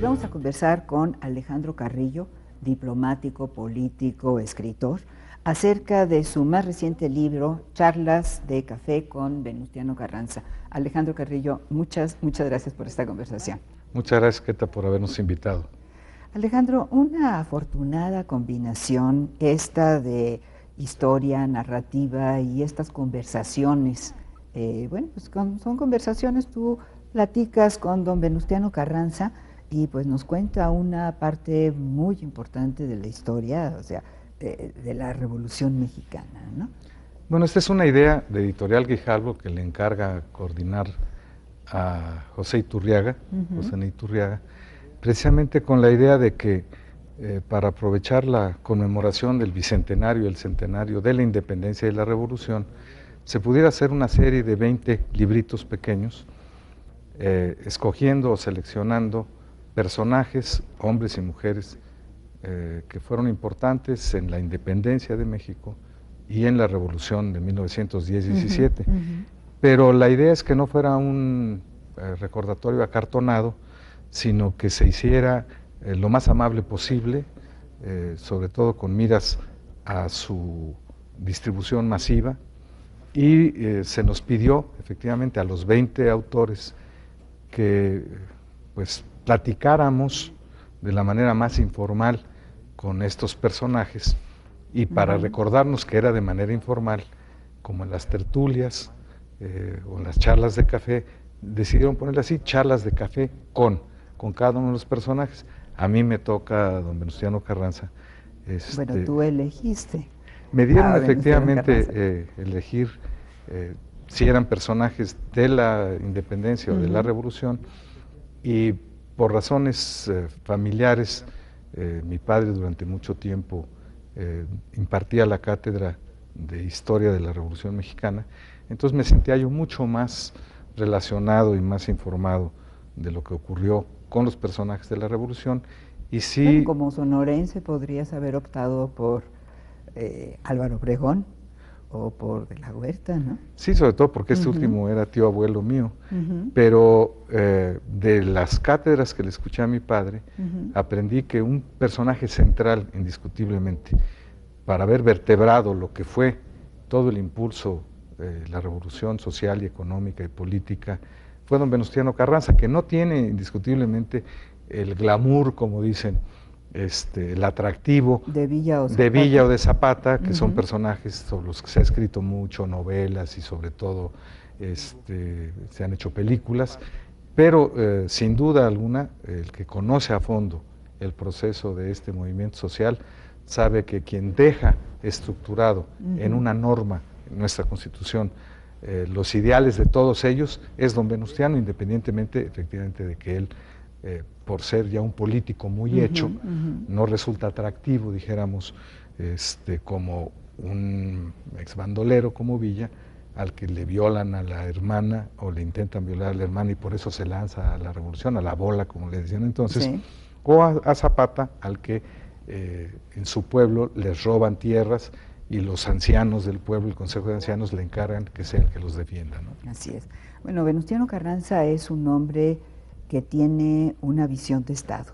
Vamos a conversar con Alejandro Carrillo, diplomático, político, escritor, acerca de su más reciente libro, Charlas de Café con Venustiano Carranza. Alejandro Carrillo, muchas gracias por esta conversación. Muchas gracias, Keta, por habernos invitado. Alejandro, una afortunada combinación esta de historia, narrativa y estas conversaciones. Son conversaciones, tú platicas con don Venustiano Carranza y pues nos cuenta una parte muy importante de la historia, o sea, de la Revolución Mexicana, ¿no? Bueno, esta es una idea de Editorial Grijalbo que le encarga coordinar a José Iturriaga, José Iturriaga, precisamente con la idea de que para aprovechar la conmemoración del bicentenario y el centenario de la independencia y la revolución, se pudiera hacer una serie de 20 libritos pequeños, escogiendo o seleccionando personajes, hombres y mujeres, que fueron importantes en la independencia de México y en la revolución de 1910-17. Pero la idea es que no fuera un recordatorio acartonado, sino que se hiciera lo más amable posible, sobre todo con miras a su distribución masiva, y se nos pidió efectivamente a los 20 autores que pues platicáramos de la manera más informal con estos personajes, y para recordarnos que era de manera informal, como en las tertulias o en las charlas de café, decidieron ponerle así, charlas de café con cada uno de los personajes. A mí me toca don Venustiano Carranza. Bueno, tú elegiste. Me dieron efectivamente elegir si eran personajes de la independencia o de la revolución, y por razones familiares, mi padre durante mucho tiempo impartía la cátedra de Historia de la Revolución Mexicana, entonces me sentía yo mucho más relacionado y más informado de lo que ocurrió con los personajes de la Revolución. Y sí, bueno, como sonorense podrías haber optado por Álvaro Obregón o por De la Huerta, ¿no? Sí, sobre todo porque este último era tío abuelo mío, pero de las cátedras que le escuché a mi padre, aprendí que un personaje central, indiscutiblemente, para haber vertebrado lo que fue todo el impulso de la revolución social y económica y política, fue don Venustiano Carranza, que no tiene indiscutiblemente el glamour, como dicen, el atractivo de Villa o de Zapata, que son personajes sobre los que se ha escrito mucho, novelas, y sobre todo se han hecho películas, pero sin duda alguna, el que conoce a fondo el proceso de este movimiento social sabe que quien deja estructurado en una norma, en nuestra Constitución, los ideales de todos ellos, es don Venustiano, independientemente efectivamente de que él, por ser ya un político muy hecho, no resulta atractivo, dijéramos, como un exbandolero como Villa, al que le violan a la hermana o le intentan violar a la hermana y por eso se lanza a la revolución, a la bola, como le decían entonces, sí. O a Zapata, al que en su pueblo les roban tierras y los ancianos del pueblo, el Consejo de Ancianos, le encargan que sea el que los defienda, ¿no? Así es. Bueno, Venustiano Carranza es un hombre que tiene una visión de Estado,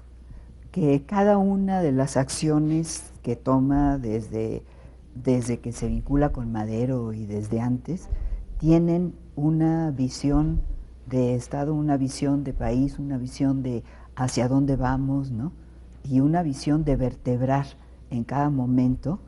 que cada una de las acciones que toma desde que se vincula con Madero y desde antes, tienen una visión de Estado, una visión de país, una visión de hacia dónde vamos, ¿no? Y una visión de vertebrar en cada momento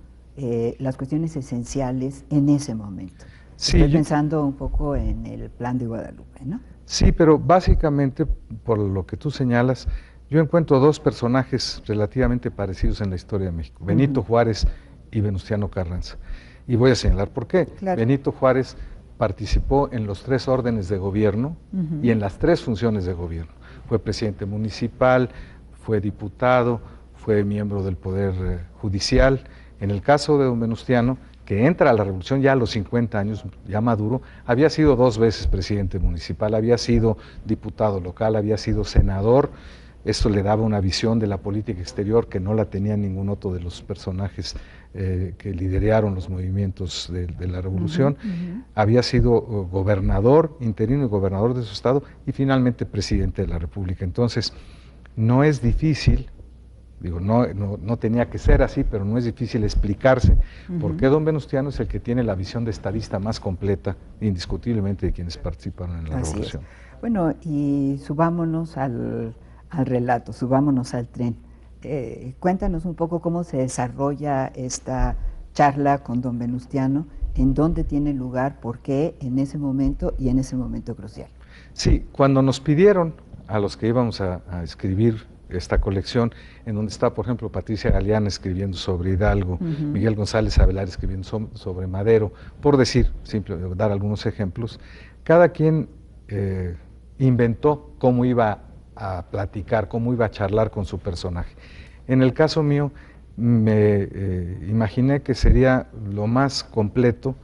las cuestiones esenciales en ese momento. Sí, estoy pensando un poco en el Plan de Guadalupe, ¿no? Sí, pero básicamente, por lo que tú señalas, yo encuentro dos personajes relativamente parecidos en la historia de México, Benito Juárez y Venustiano Carranza. Y voy a señalar por qué. Claro. Benito Juárez participó en los 3 órdenes de gobierno y en las 3 funciones de gobierno. Fue presidente municipal, fue diputado, fue miembro del Poder Judicial. En el caso de don Venustiano, que entra a la revolución ya a los 50 años, ya maduro, había sido 2 veces presidente municipal, había sido diputado local, había sido senador. Esto le daba una visión de la política exterior que no la tenía ningún otro de los personajes que lideraron los movimientos de la revolución. Había sido gobernador interino y gobernador de su estado y finalmente presidente de la República. Entonces, no es difícil, digo, no tenía que ser así, pero no es difícil explicarse por qué don Venustiano es el que tiene la visión de estadista más completa, indiscutiblemente, de quienes participaron en la revolución. Bueno, y subámonos al relato, subámonos al tren. Cuéntanos un poco cómo se desarrolla esta charla con don Venustiano, en dónde tiene lugar, por qué en ese momento y en ese momento crucial. Sí, cuando nos pidieron a los que íbamos a escribir esta colección, en donde está, por ejemplo, Patricia Galeana escribiendo sobre Hidalgo, Miguel González Avelar escribiendo sobre Madero, por decir, dar algunos ejemplos, cada quien inventó cómo iba a platicar, cómo iba a charlar con su personaje. En el caso mío, me imaginé que sería lo más completo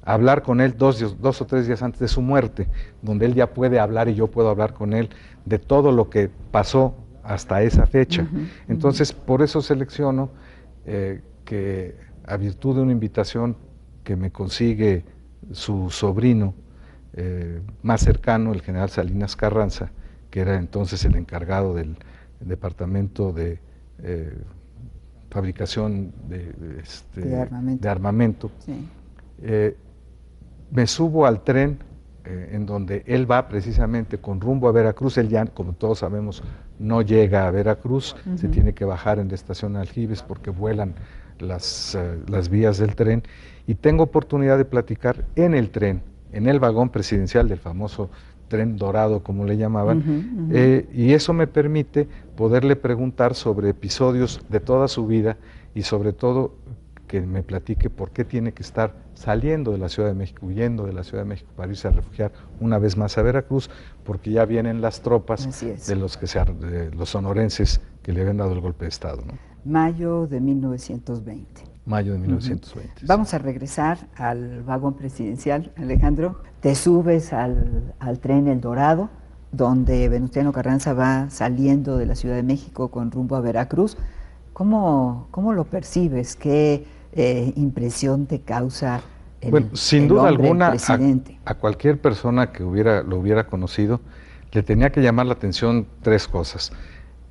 hablar con él 2 o 3 días antes de su muerte, donde él ya puede hablar y yo puedo hablar con él de todo lo que pasó hasta esa fecha. Entonces, por eso selecciono que, a virtud de una invitación que me consigue su sobrino más cercano, el general Salinas Carranza, que era entonces el encargado del departamento de fabricación de armamento. Sí. Me subo al tren en donde él va precisamente con rumbo a Veracruz. Él ya, como todos sabemos, no llega a Veracruz, se tiene que bajar en la estación Aljibes porque vuelan las vías del tren, y tengo oportunidad de platicar en el tren, en el vagón presidencial del famoso tren dorado, como le llamaban, y eso me permite poderle preguntar sobre episodios de toda su vida y sobre todo que me platique por qué tiene que estar saliendo de la Ciudad de México, huyendo de la Ciudad de México para irse a refugiar una vez más a Veracruz, porque ya vienen las tropas de los sonorenses que le habían dado el golpe de Estado, ¿no? Mayo de 1920. Mayo de 1920. Sí. Vamos a regresar al vagón presidencial, Alejandro. Te subes al tren El Dorado, donde Venustiano Carranza va saliendo de la Ciudad de México con rumbo a Veracruz. ¿Cómo lo percibes? ¿Qué impresión te causa sin duda alguna, a cualquier persona que lo hubiera conocido, le tenía que llamar la atención 3 cosas.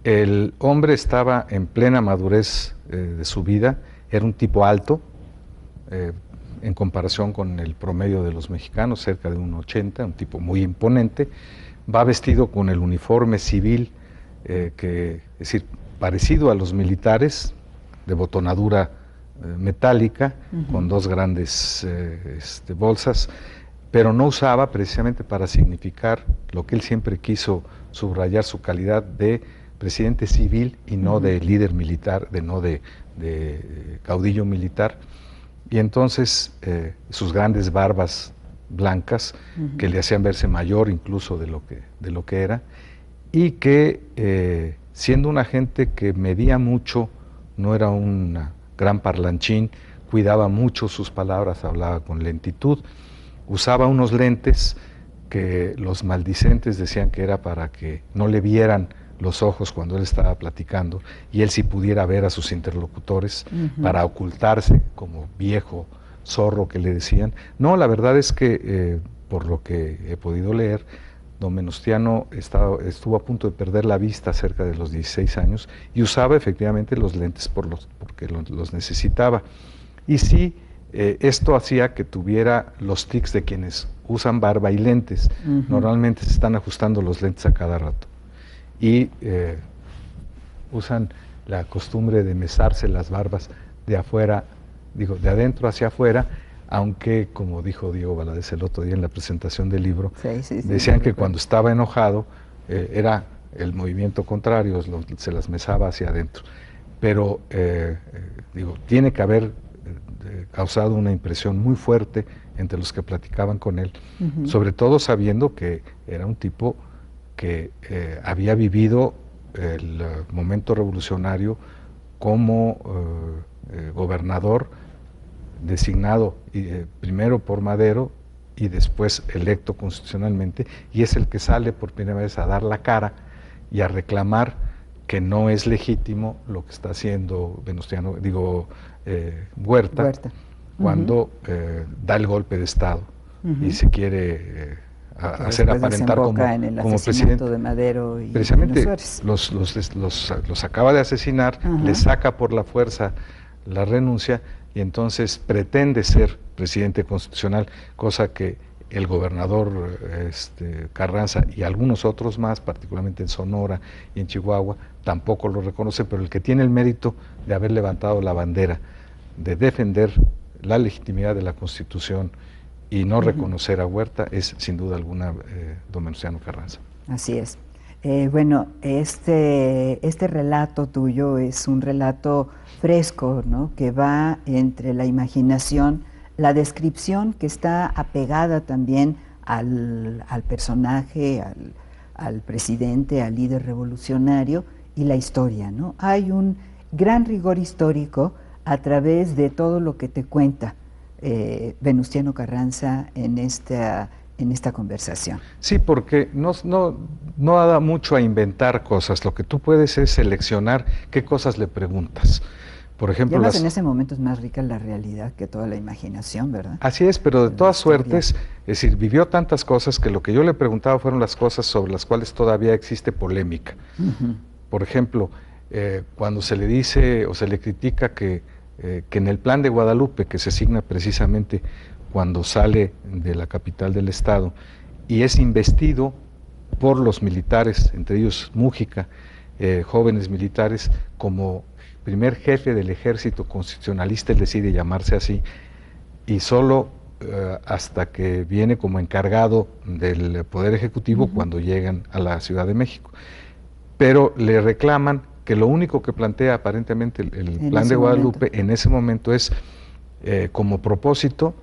El hombre estaba en plena madurez de su vida, era un tipo alto, en comparación con el promedio de los mexicanos, cerca de 1,80, un tipo muy imponente, va vestido con el uniforme civil, es decir, parecido a los militares, de botonadura metálica, con 2 grandes bolsas, pero no usaba, precisamente para significar lo que él siempre quiso subrayar, su calidad de presidente civil y no de líder militar, de caudillo militar. Y entonces sus grandes barbas blancas, que le hacían verse mayor incluso de lo que era, y que siendo una gente que medía mucho, no era un gran parlanchín, cuidaba mucho sus palabras, hablaba con lentitud, usaba unos lentes que los maldicentes decían que era para que no le vieran los ojos cuando él estaba platicando y él sí pudiera ver a sus interlocutores, para ocultarse como viejo zorro que le decían. No, la verdad es que por lo que he podido leer, don Venustiano estuvo a punto de perder la vista cerca de los 16 años y usaba efectivamente los lentes porque los necesitaba. Y sí, esto hacía que tuviera los tics de quienes usan barba y lentes. Normalmente se están ajustando los lentes a cada rato. Y usan la costumbre de mesarse las barbas de adentro hacia afuera, aunque, como dijo Diego Valadez el otro día en la presentación del libro, decían que cuando estaba enojado era el movimiento contrario, se las mesaba hacia adentro. Pero, tiene que haber causado una impresión muy fuerte entre los que platicaban con él, sobre todo sabiendo que era un tipo que había vivido el momento revolucionario como gobernador designado primero por Madero y después electo constitucionalmente, y es el que sale por primera vez a dar la cara y a reclamar que no es legítimo lo que está haciendo Huerta, cuando da el golpe de Estado y se quiere que hacer después aparentar desemboca en el como asesinato presidente. de Madero y Precisamente Pino Suárez. los acaba de asesinar, Ajá. le saca por la fuerza la renuncia y entonces pretende ser presidente constitucional, cosa que el gobernador Carranza y algunos otros más, particularmente en Sonora y en Chihuahua, tampoco lo reconocen, pero el que tiene el mérito de haber levantado la bandera, de defender la legitimidad de la Constitución y no reconocer a Huerta, es sin duda alguna don Venustiano Carranza. Así es. Bueno, este relato tuyo es un relato fresco, ¿no? Que va entre la imaginación, la descripción que está apegada también al personaje, al presidente, al líder revolucionario y la historia, ¿no? Hay un gran rigor histórico a través de todo lo que te cuenta Venustiano Carranza en esta conversación. Sí, porque no da mucho a inventar cosas, lo que tú puedes es seleccionar qué cosas le preguntas. Por ejemplo, y además en ese momento es más rica la realidad que toda la imaginación, ¿verdad? Así es, pero de todas suertes, es decir, vivió tantas cosas que lo que yo le preguntaba fueron las cosas sobre las cuales todavía existe polémica. Por ejemplo, cuando se le dice o se le critica que en el plan de Guadalupe, que se asigna precisamente cuando sale de la capital del estado y es investido por los militares, entre ellos Mújica, jóvenes militares, como primer jefe del ejército constitucionalista, él decide llamarse así, y solo hasta que viene como encargado del Poder Ejecutivo cuando llegan a la Ciudad de México. Pero le reclaman que lo único que plantea aparentemente el plan de Guadalupe en ese momento es como propósito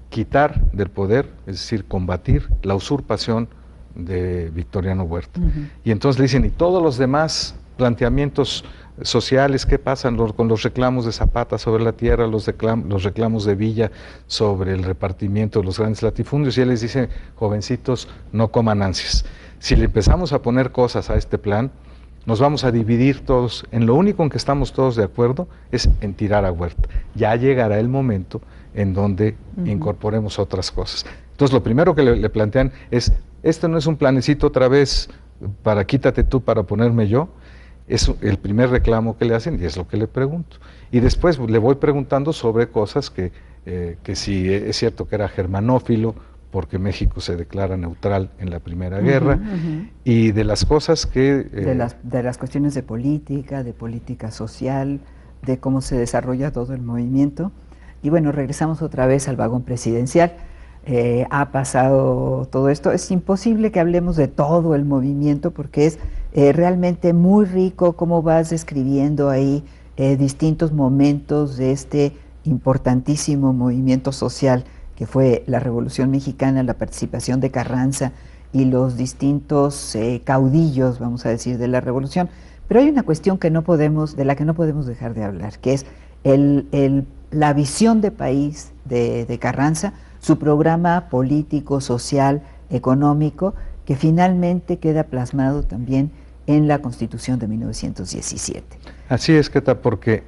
quitar del poder, es decir, combatir la usurpación de Victoriano Huerta. Y entonces le dicen, ¿y todos los demás planteamientos sociales qué pasan con los reclamos de Zapata sobre la tierra, los reclamos de Villa sobre el repartimiento de los grandes latifundios? Y él les dice, jovencitos, no coman ansias. Si le empezamos a poner cosas a este plan, nos vamos a dividir todos. En lo único en que estamos todos de acuerdo es en tirar a Huerta. Ya llegará el momento en donde incorporemos otras cosas. Entonces lo primero que le plantean es, esto no es un planecito otra vez para quítate tú para ponerme yo, es el primer reclamo que le hacen y es lo que le pregunto. Y después le voy preguntando sobre cosas que si es cierto que era germanófilo, porque México se declara neutral en la Primera Guerra, y de las cosas que... de las cuestiones de política social, de cómo se desarrolla todo el movimiento. Y bueno, regresamos otra vez al vagón presidencial. Ha pasado todo esto. Es imposible que hablemos de todo el movimiento porque es realmente muy rico cómo vas describiendo ahí distintos momentos de este importantísimo movimiento social que fue la Revolución Mexicana, la participación de Carranza y los distintos caudillos, vamos a decir, de la Revolución. Pero hay una cuestión de la que no podemos dejar de hablar, que es la visión de país de Carranza, su programa político, social, económico, que finalmente queda plasmado también en la Constitución de 1917. Así es, Keta, porque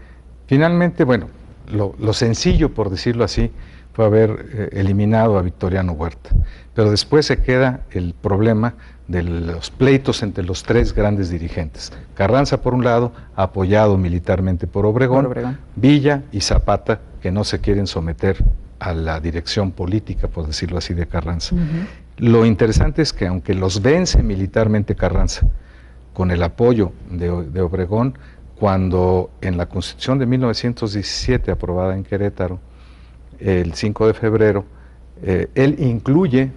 finalmente, bueno, lo sencillo, por decirlo así, fue haber eliminado a Victoriano Huerta, pero después se queda el problema de los pleitos entre los tres grandes dirigentes. Carranza, por un lado, apoyado militarmente por Obregón, Villa y Zapata, que no se quieren someter a la dirección política, por decirlo así, de Carranza. Lo interesante es que aunque los vence militarmente Carranza, con el apoyo de Obregón, cuando en la Constitución de 1917, aprobada en Querétaro, el 5 de febrero, él incluye,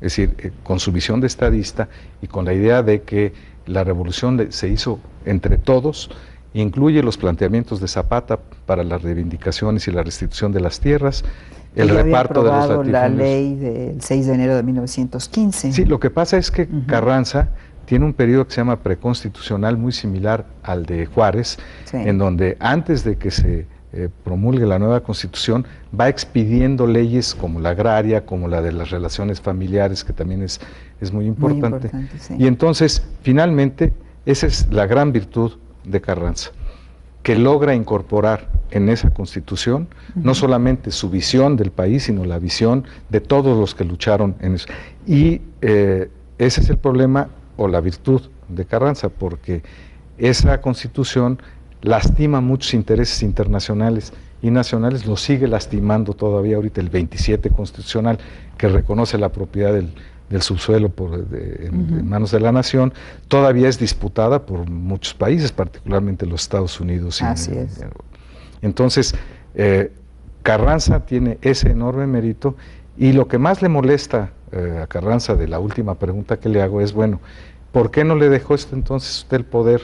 es decir, con su visión de estadista y con la idea de que la revolución se hizo entre todos, incluye los planteamientos de Zapata para las reivindicaciones y la restitución de las tierras, el reparto de los latifundios. La ley del 6 de enero de 1915. Sí, lo que pasa es que Carranza tiene un periodo que se llama preconstitucional muy similar al de Juárez, en donde antes de que se promulgue la nueva Constitución, va expidiendo leyes como la agraria, como la de las relaciones familiares, que también es muy importante. Sí. Y entonces, finalmente, esa es la gran virtud de Carranza, que logra incorporar en esa Constitución no solamente su visión del país, sino la visión de todos los que lucharon en eso. Y ese es el problema o la virtud de Carranza, porque esa Constitución lastima muchos intereses internacionales y nacionales, lo sigue lastimando todavía ahorita el 27 constitucional, que reconoce la propiedad del subsuelo en manos de la nación, todavía es disputada por muchos países, particularmente los Estados Unidos. Así es. Entonces, Carranza tiene ese enorme mérito, y lo que más le molesta a Carranza, de la última pregunta que le hago, es, bueno, ¿por qué no le dejó entonces usted el poder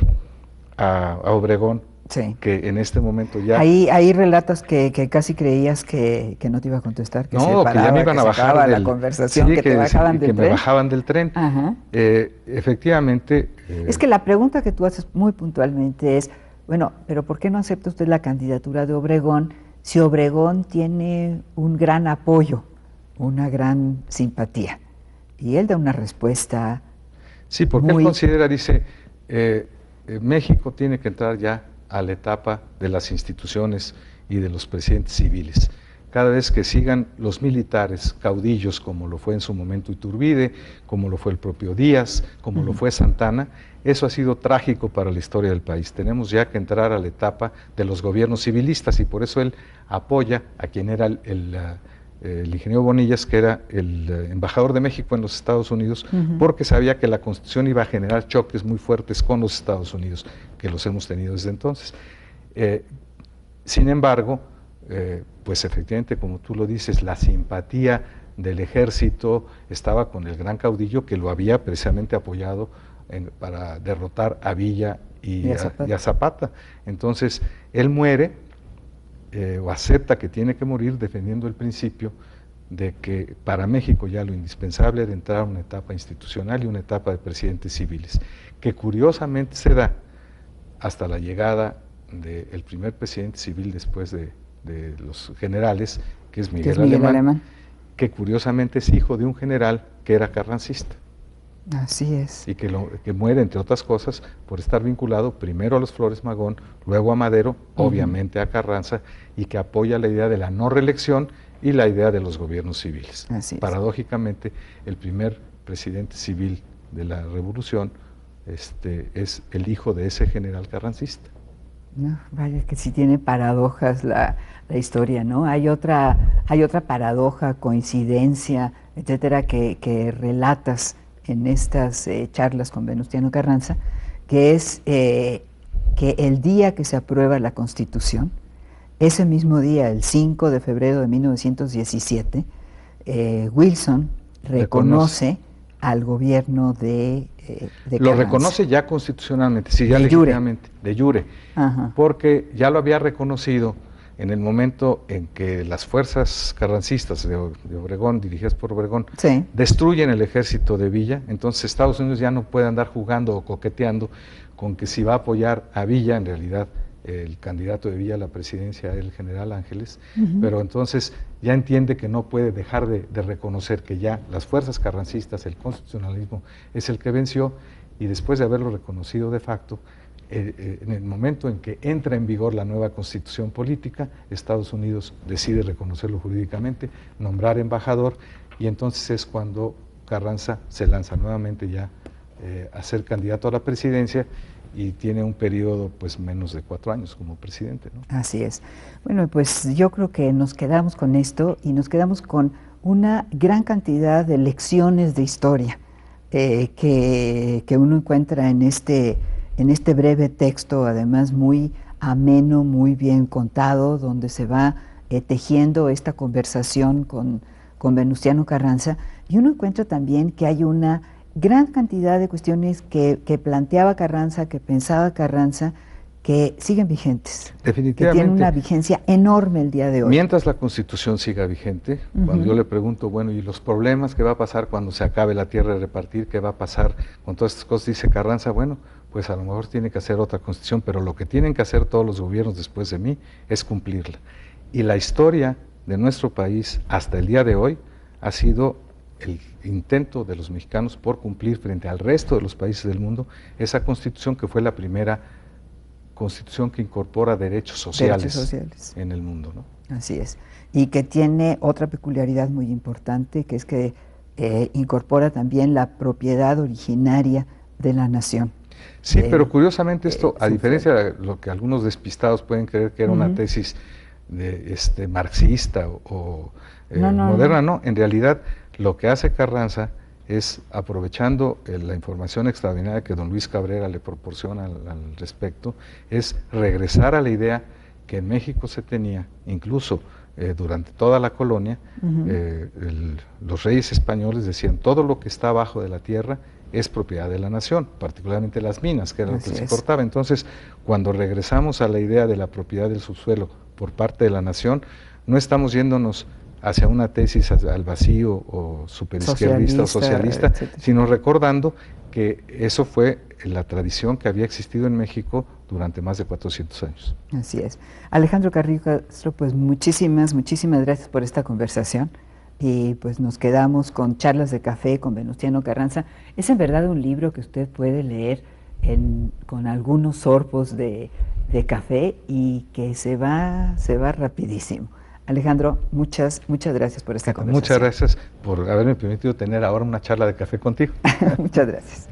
a Obregón? Sí. Que en este momento ya... Ahí relatas que casi creías que no te iba a contestar, que no, que ya me iban a bajar la conversación, sí, que te bajaban del tren. Que me bajaban del tren. Efectivamente... Es que la pregunta que tú haces muy puntualmente es, bueno, pero ¿por qué no acepta usted la candidatura de Obregón si Obregón tiene un gran apoyo, una gran simpatía? Y él da una respuesta... Sí, porque él considera, dice, México tiene que entrar ya a la etapa de las instituciones y de los presidentes civiles. Cada vez que sigan los militares caudillos, como lo fue en su momento Iturbide, como lo fue el propio Díaz, como lo fue Santana, eso ha sido trágico para la historia del país. Tenemos ya que entrar a la etapa de los gobiernos civilistas, y por eso él apoya a quien era el ingeniero Bonillas, que era el embajador de México en los Estados Unidos, porque sabía que la Constitución iba a generar choques muy fuertes con los Estados Unidos, que los hemos tenido desde entonces. Sin embargo, pues efectivamente, como tú lo dices, la simpatía del ejército estaba con el gran caudillo, que lo había precisamente apoyado para derrotar a Villa y a Zapata. Entonces, él muere, o acepta que tiene que morir, defendiendo el principio de que para México ya lo indispensable era entrar a una etapa institucional y una etapa de presidentes civiles, que curiosamente se da hasta la llegada del primer presidente civil después de los generales, que es Miguel Alemán, que curiosamente es hijo de un general que era carrancista. Así es. Y que muere, entre otras cosas, por estar vinculado primero a los Flores Magón, luego a Madero, obviamente a Carranza, y que apoya la idea de la no reelección y la idea de los gobiernos civiles. Así es. Paradójicamente, el primer presidente civil de la Revolución es el hijo de ese general carrancista. No, vaya que sí tiene paradojas la historia, ¿no? Hay otra paradoja, coincidencia, etcétera, que relatas en estas charlas con Venustiano Carranza, que es que el día que se aprueba la Constitución, ese mismo día, el 5 de febrero de 1917, Wilson reconoce al gobierno de Carranza. Lo reconoce ya constitucionalmente, sí, ya legítimamente, de jure, porque ya lo había reconocido en el momento en que las fuerzas carrancistas de Obregón, dirigidas por Obregón, destruyen el ejército de Villa. Entonces Estados Unidos ya no puede andar jugando o coqueteando con que si va a apoyar a Villa, en realidad el candidato de Villa a la presidencia era el general Ángeles, pero entonces ya entiende que no puede dejar de reconocer que ya las fuerzas carrancistas, el constitucionalismo, es el que venció, y después de haberlo reconocido de facto, en el momento en que entra en vigor la nueva constitución política, Estados Unidos decide reconocerlo jurídicamente, nombrar embajador, y entonces es cuando Carranza se lanza nuevamente ya a ser candidato a la presidencia, y tiene un periodo pues menos de 4 años como presidente, ¿no? Así es. Bueno, pues yo creo que nos quedamos con esto, y nos quedamos con una gran cantidad de lecciones de historia que uno encuentra en este breve texto, además muy ameno, muy bien contado, donde se va tejiendo esta conversación con Venustiano Carranza, y uno encuentra también que hay una gran cantidad de cuestiones que planteaba Carranza, que pensaba Carranza, que siguen vigentes. Definitivamente. Que tienen una vigencia enorme el día de hoy. Mientras la Constitución siga vigente, cuando yo le pregunto, bueno, ¿y los problemas que va a pasar cuando se acabe la tierra de repartir? ¿Qué va a pasar con todas estas cosas? Dice Carranza, bueno, pues a lo mejor tiene que hacer otra Constitución, pero lo que tienen que hacer todos los gobiernos después de mí es cumplirla. Y la historia de nuestro país hasta el día de hoy ha sido el intento de los mexicanos por cumplir frente al resto de los países del mundo esa Constitución, que fue la primera constitución que incorpora derechos sociales, en el mundo, ¿no? Así es. Y que tiene otra peculiaridad muy importante, que es que incorpora también la propiedad originaria de la nación. Sí, pero curiosamente esto, a diferencia de lo que algunos despistados pueden creer que era una tesis de marxista o moderna, no, en realidad lo que hace Carranza es, aprovechando la información extraordinaria que don Luis Cabrera le proporciona al respecto, es regresar a la idea que en México se tenía, incluso durante toda la colonia, los reyes españoles decían, todo lo que está abajo de la tierra es propiedad de la nación, particularmente las minas, que era lo que se cortaba. Entonces, cuando regresamos a la idea de la propiedad del subsuelo por parte de la nación, no estamos yéndonos hacia una tesis al vacío o superizquierdista o socialista, sino recordando que eso fue la tradición que había existido en México durante más de 400 años. Así es. Alejandro Carrillo Castro, pues muchísimas gracias por esta conversación. Y pues nos quedamos con Charlas de Café con Venustiano Carranza. Es en verdad un libro que usted puede leer con algunos sorbos de café y que se va rapidísimo. Alejandro, muchas gracias por esta conversación. Muchas gracias por haberme permitido tener ahora una charla de café contigo. Muchas gracias.